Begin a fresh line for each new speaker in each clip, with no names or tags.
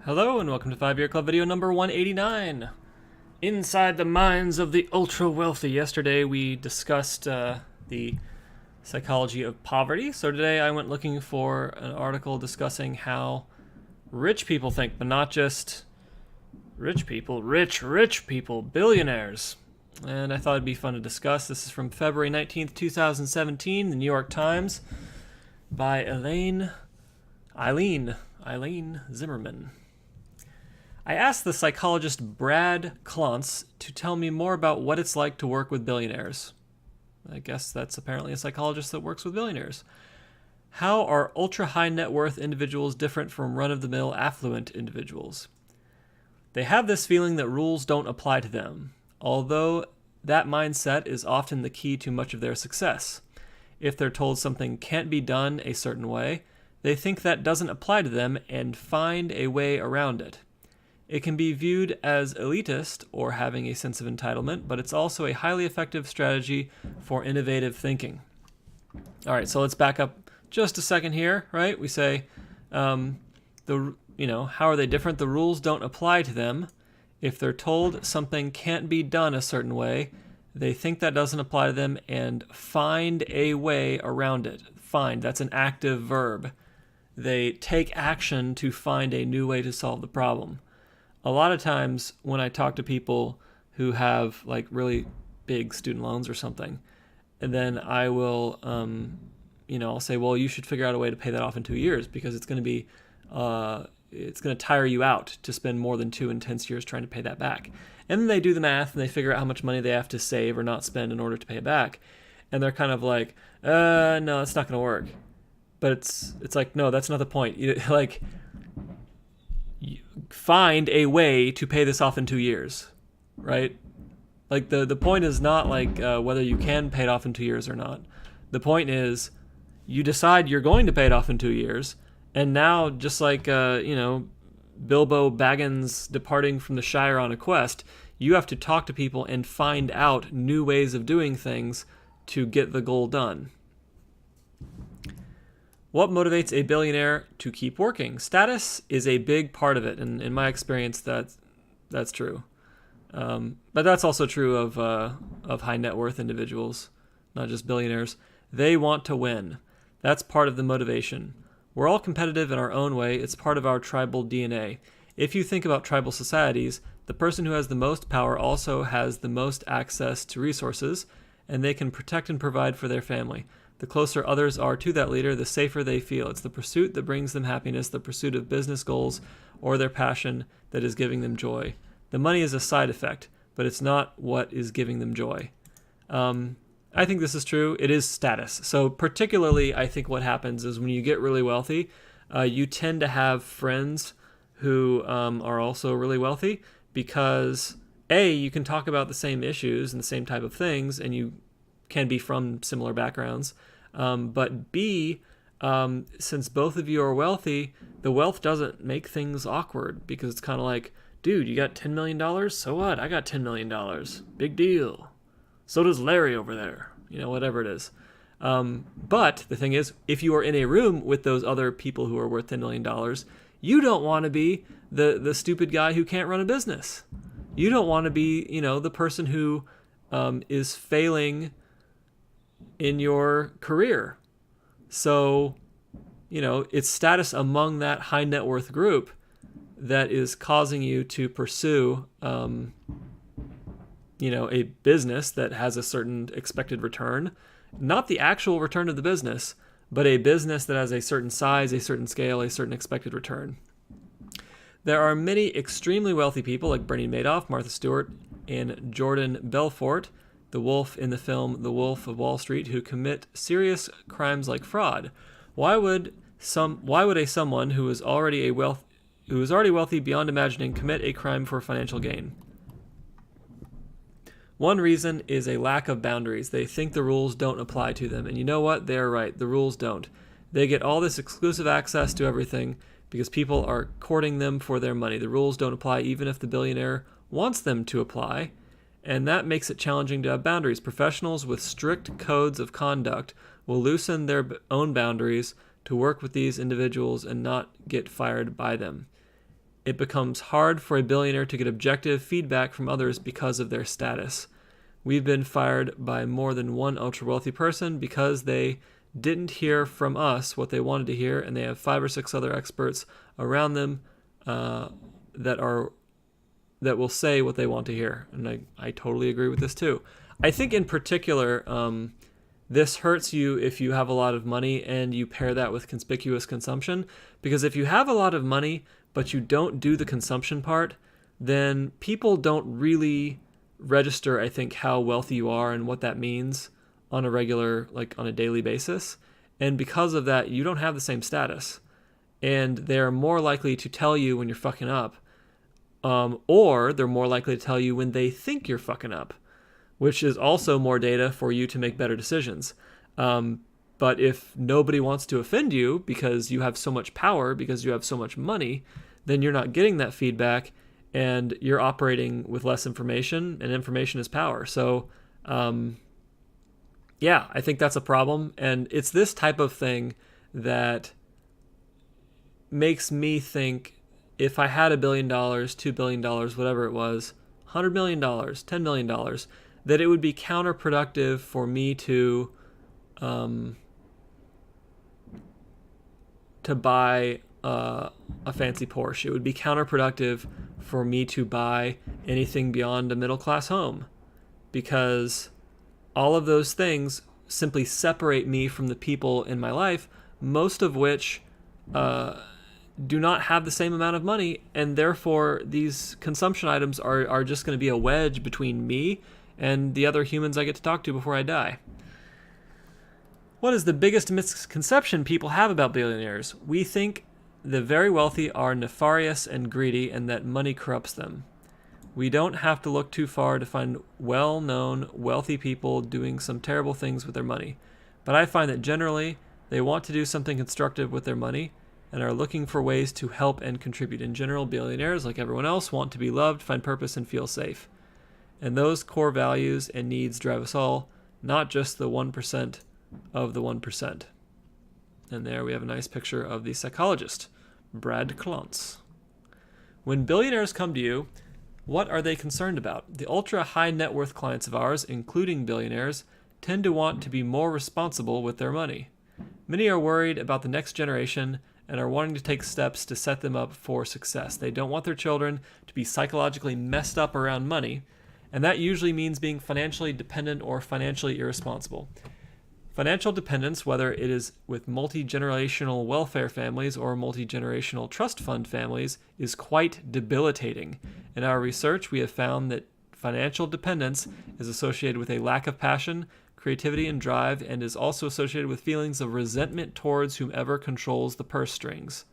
Hello and welcome to 5-Year Club video number 189. Inside the minds of the ultra-wealthy. Yesterday we discussed the psychology of poverty. So today I went looking for an article discussing how rich people think, but not just rich people, rich people, billionaires. And I thought it'd be fun to discuss. This is from February 19th, 2017, the New York Times, by Eileen Zimmerman. I asked the psychologist Brad Klontz to tell me more about what it's like to work with billionaires. I guess that's apparently a psychologist that works with billionaires. How are ultra-high net worth individuals different from run-of-the-mill affluent individuals? They have this feeling that rules don't apply to them, although that mindset is often the key to much of their success. If they're told something can't be done a certain way, they think that doesn't apply to them and find a way around it. It can be viewed as elitist or having a sense of entitlement, but it's also a highly effective strategy for innovative thinking. All right, so let's back up just a second here, right? We say, how are they different? The rules don't apply to them. If they're told something can't be done a certain way, they think that doesn't apply to them and find a way around it. Find, that's an active verb. They take action to find a new way to solve the problem. A lot of times when I talk to people who have like really big student loans or something, and then I will, I'll say, well, you should figure out a way to pay that off in 2 years because it's going to tire you out to spend more than 2 intense years trying to pay that back. And then they do the math and they figure out how much money they have to save or not spend in order to pay it back. And they're kind of like, no, it's not going to work. But it's like, no, that's not the point. You find a way to pay this off in 2 years, right? Like the point is not like whether you can pay it off in 2 years or not. The point is you decide you're going to pay it off in 2 years, and now just like Bilbo Baggins departing from the Shire on a quest, you have to talk to people and find out new ways of doing things to get the goal done. What motivates a billionaire to keep working? Status is a big part of it, and in my experience, that's true. But that's also true of high net worth individuals, not just billionaires. They want to win. That's part of the motivation. We're all competitive in our own way. It's part of our tribal DNA. If you think about tribal societies, the person who has the most power also has the most access to resources, and they can protect and provide for their family. The closer others are to that leader, the safer they feel. It's the pursuit that brings them happiness, the pursuit of business goals or their passion that is giving them joy. The money is a side effect, but it's not what is giving them joy. I think this is true. It is status. So particularly, I think what happens is when you get really wealthy, you tend to have friends who are also really wealthy because, A, you can talk about the same issues and the same type of things, and you can be from similar backgrounds. But B, since both of you are wealthy, the wealth doesn't make things awkward because it's kind of like, dude, you got $10 million? So what? I got $10 million. Big deal. So does Larry over there. Whatever it is. But the thing is, if you are in a room with those other people who are worth $10 million, you don't want to be the stupid guy who can't run a business. You don't want to be, the person who is failing in your career. So, it's status among that high net worth group that is causing you to pursue, a business that has a certain expected return, not the actual return of the business, but a business that has a certain size, a certain scale, a certain expected return. There are many extremely wealthy people like Bernie Madoff, Martha Stewart, and Jordan Belfort, the wolf in the film The Wolf of Wall Street, who commit serious crimes like fraud. Why would someone who is already wealthy beyond imagining commit a crime for financial gain? One reason is a lack of boundaries. They think the rules don't apply to them. And you know what? They're right. The rules don't. They get all this exclusive access to everything because people are courting them for their money. The rules don't apply even if the billionaire wants them to apply. And that makes it challenging to have boundaries. Professionals with strict codes of conduct will loosen their own boundaries to work with these individuals and not get fired by them. it becomes hard for a billionaire to get objective feedback from others because of their status. We've been fired by more than one ultra-wealthy person because they didn't hear from us what they wanted to hear, and they have 5 or 6 other experts around them that will say what they want to hear. And I totally agree with this too. I think in particular, this hurts you if you have a lot of money and you pair that with conspicuous consumption. Because if you have a lot of money but you don't do the consumption part, then people don't really register, I think, how wealthy you are and what that means on a regular, like on a daily basis. And because of that, you don't have the same status. And they're more likely to tell you when you're fucking up, or they're more likely to tell you when they think you're fucking up, which is also more data for you to make better decisions. But if nobody wants to offend you because you have so much power, because you have so much money, then you're not getting that feedback, and you're operating with less information, and information is power. So, yeah, I think that's a problem. And it's this type of thing that makes me think, if I had $1 billion, $2 billion, whatever it was, $100 million, $10 million, that it would be counterproductive for me to buy a fancy Porsche. It would be counterproductive for me to buy anything beyond a middle-class home, because all of those things simply separate me from the people in my life, most of which do not have the same amount of money, and therefore these consumption items are just going to be a wedge between me and the other humans I get to talk to before I die. What is the biggest misconception people have about billionaires? We think the very wealthy are nefarious and greedy, and that money corrupts them. We don't have to look too far to find well-known, wealthy people doing some terrible things with their money. But I find that generally, they want to do something constructive with their money and are looking for ways to help and contribute. In general, billionaires, like everyone else, want to be loved, find purpose, and feel safe. And those core values and needs drive us all, not just the 1% of the 1%. And there we have a nice picture of the psychologist, Brad Klontz. When billionaires come to you, what are they concerned about? The ultra-high net worth clients of ours, including billionaires, tend to want to be more responsible with their money. Many are worried about the next generation and are wanting to take steps to set them up for success. They don't want their children to be psychologically messed up around money, and that usually means being financially dependent or financially irresponsible. Financial dependence, whether it is with multi-generational welfare families or multi-generational trust fund families, is quite debilitating. In our research, we have found that financial dependence is associated with a lack of passion, creativity, and drive, and is also associated with feelings of resentment towards whomever controls the purse strings.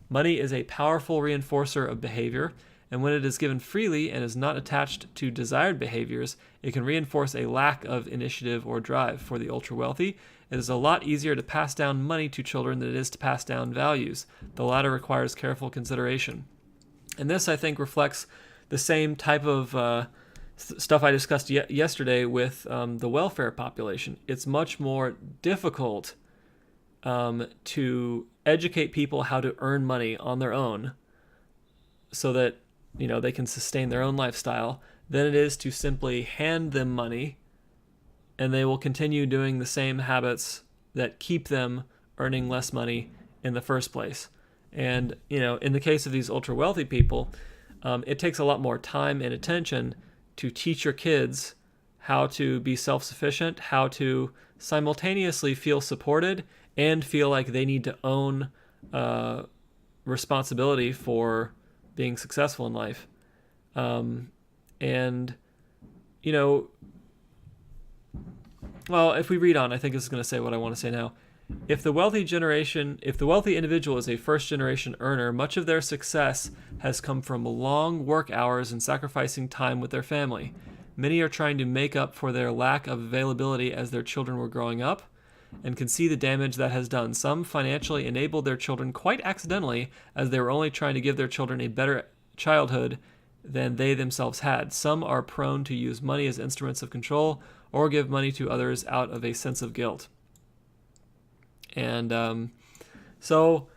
Money is a powerful reinforcer of behavior, and when it is given freely and is not attached to desired behaviors, it can reinforce a lack of initiative or drive. For the ultra-wealthy, it is a lot easier to pass down money to children than it is to pass down values. The latter requires careful consideration. And this, I think, reflects the same type of stuff I discussed yesterday with the welfare population. It's much more difficult to educate people how to earn money on their own so that they can sustain their own lifestyle than it is to simply hand them money, and they will continue doing the same habits that keep them earning less money in the first place. And, in the case of these ultra wealthy people, it takes a lot more time and attention to teach your kids how to be self-sufficient, how to simultaneously feel supported and feel like they need to own responsibility for being successful in life. Well, if we read on, I think this is going to say what I want to say now. If the wealthy individual is a first-generation earner, much of their success has come from long work hours and sacrificing time with their family. Many are trying to make up for their lack of availability as their children were growing up, and can see the damage that has done. Some financially enabled their children quite accidentally, as they were only trying to give their children a better childhood than they themselves had. Some are prone to use money as instruments of control or give money to others out of a sense of guilt. And so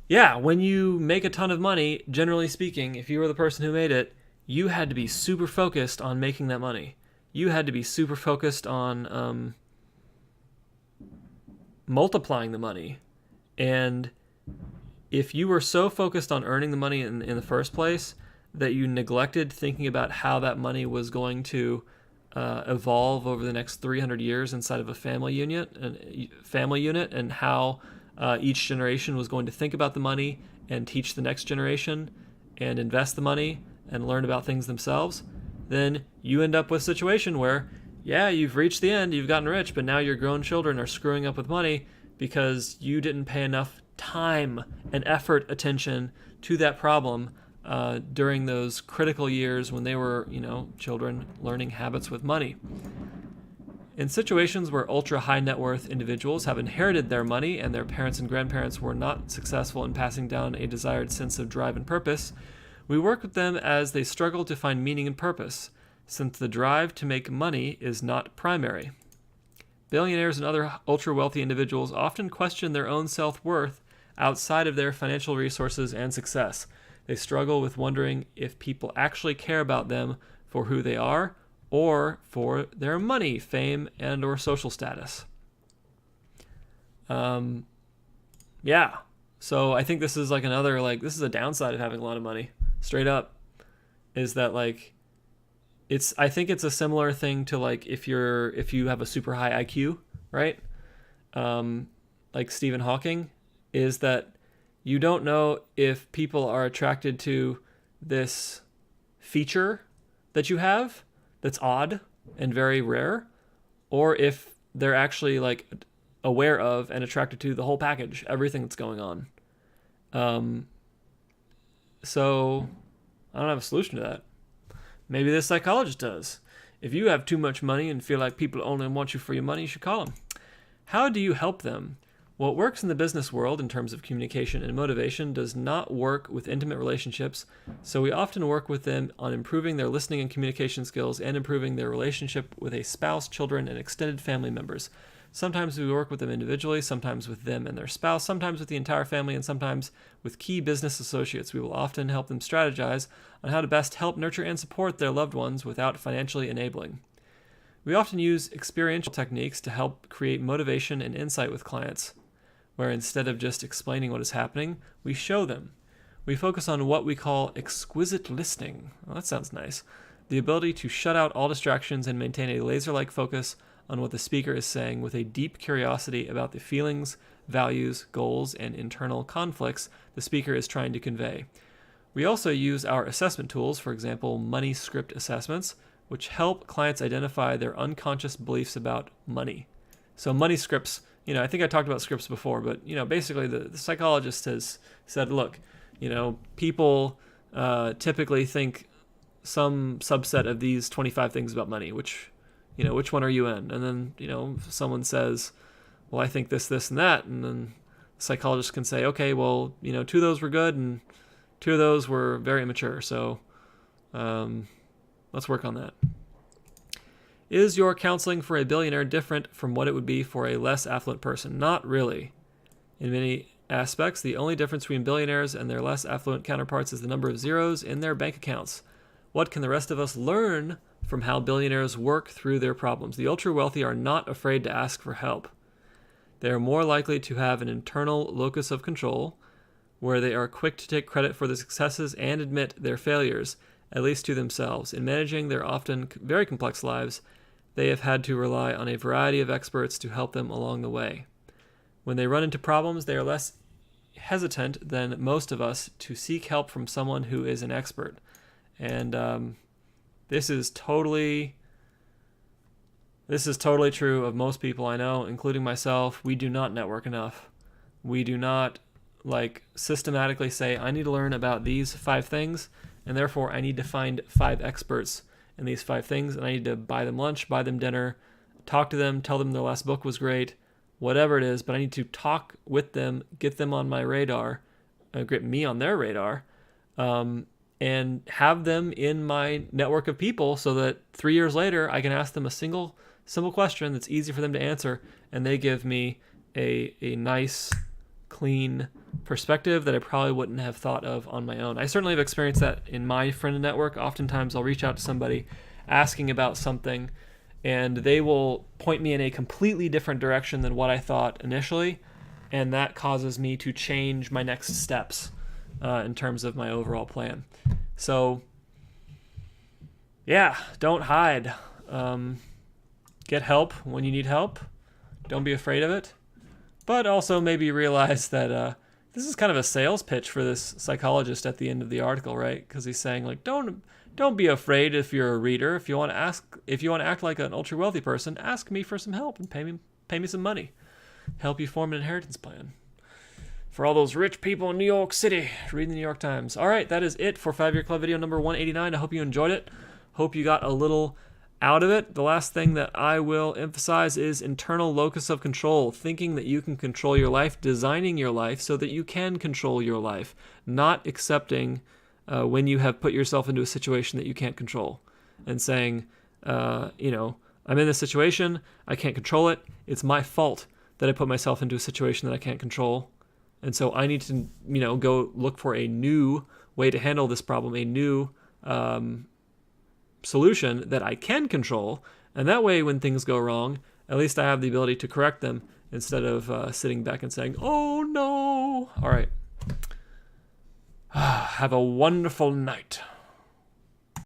yeah, when you make a ton of money, generally speaking, if you were the person who made it, you had to be super focused on making that money. You had to be super focused on multiplying the money. And if you were so focused on earning the money in the first place that you neglected thinking about how that money was going to evolve over the next 300 years inside of a family unit, and how each generation was going to think about the money and teach the next generation and invest the money and learn about things themselves, then you end up with a situation where, yeah, you've reached the end, you've gotten rich, but now your grown children are screwing up with money because you didn't pay enough time and effort, attention to that problem during those critical years when they were, children learning habits with money. In situations where ultra high net worth individuals have inherited their money and their parents and grandparents were not successful in passing down a desired sense of drive and purpose, we work with them as they struggle to find meaning and purpose, since the drive to make money is not primary. Billionaires and other ultra wealthy individuals often question their own self-worth outside of their financial resources and success. They struggle with wondering if people actually care about them for who they are or for their money, fame, and or social status. Yeah. So I think this is like another, this is a downside of having a lot of money. Straight up. Is that I think it's a similar thing to if you have a super high IQ, right? Like Stephen Hawking, is that you don't know if people are attracted to this feature that you have that's odd and very rare, or if they're actually aware of and attracted to the whole package, everything that's going on. So I don't have a solution to that. Maybe this psychologist does. If you have too much money and feel like people only want you for your money, you should call them. How do you help them? What works in the business world in terms of communication and motivation does not work with intimate relationships, so we often work with them on improving their listening and communication skills and improving their relationship with a spouse, children, and extended family members. Sometimes we work with them individually, sometimes with them and their spouse, sometimes with the entire family, and sometimes with key business associates. We will often help them strategize on how to best help nurture and support their loved ones without financially enabling. We often use experiential techniques to help create motivation and insight with clients, where instead of just explaining what is happening, we show them. We focus on what we call exquisite listening. Well, that sounds nice. The ability to shut out all distractions and maintain a laser-like focus on what the speaker is saying with a deep curiosity about the feelings, values, goals, and internal conflicts the speaker is trying to convey. We also use our assessment tools, for example, money script assessments, which help clients identify their unconscious beliefs about money. So money scripts, I think I talked about scripts before, but, basically the psychologist has said, look, people typically think some subset of these 25 things about money, which one are you in? And then, someone says, well, I think this, and that. And then the psychologist can say, okay, well, 2 of those were good and 2 of those were very immature. So let's work on that. Is your counseling for a billionaire different from what it would be for a less affluent person? Not really. In many aspects, the only difference between billionaires and their less affluent counterparts is the number of zeros in their bank accounts. What can the rest of us learn from how billionaires work through their problems? The ultra-wealthy are not afraid to ask for help. They are more likely to have an internal locus of control, where they are quick to take credit for their successes and admit their failures, at least to themselves. In managing their often very complex lives, they have had to rely on a variety of experts to help them along the way. When they run into problems, they are less hesitant than most of us to seek help from someone who is an expert. And this is totally true of most people I know, including myself. We do not network enough. We do not systematically say, I need to learn about these 5 things, and therefore I need to find 5 experts in these 5 things, and I need to buy them lunch, buy them dinner, talk to them, tell them their last book was great, whatever it is, but I need to talk with them, get them on my radar, get me on their radar, and have them in my network of people so that 3 years later I can ask them a simple question that's easy for them to answer, and they give me a nice, clean perspective that I probably wouldn't have thought of on my own. I certainly have experienced that in my friend network. Oftentimes I'll reach out to somebody asking about something, and they will point me in a completely different direction than what I thought initially, and that causes me to change my next steps in terms of my overall plan. So, yeah, don't hide. Get help when you need help. Don't be afraid of it. But also maybe realize that this is kind of a sales pitch for this psychologist at the end of the article, right? Because he's saying, like, don't be afraid if you're a reader. If you want to act like an ultra wealthy person, ask me for some help and pay me some money. Help you form an inheritance plan. For all those rich people in New York City, reading the New York Times. All right, that is it for 5-Year Club video number 189. I hope you enjoyed it. Hope you got a little out of it. The last thing that I will emphasize is internal locus of control, thinking that you can control your life, designing your life so that you can control your life, not accepting when you have put yourself into a situation that you can't control and saying, I'm in this situation, I can't control it, it's my fault that I put myself into a situation that I can't control, and so I need to, go look for a new way to handle this problem, a new solution that I can control, and that way when things go wrong, at least I have the ability to correct them instead of sitting back and saying, oh no. All right. Have a wonderful night.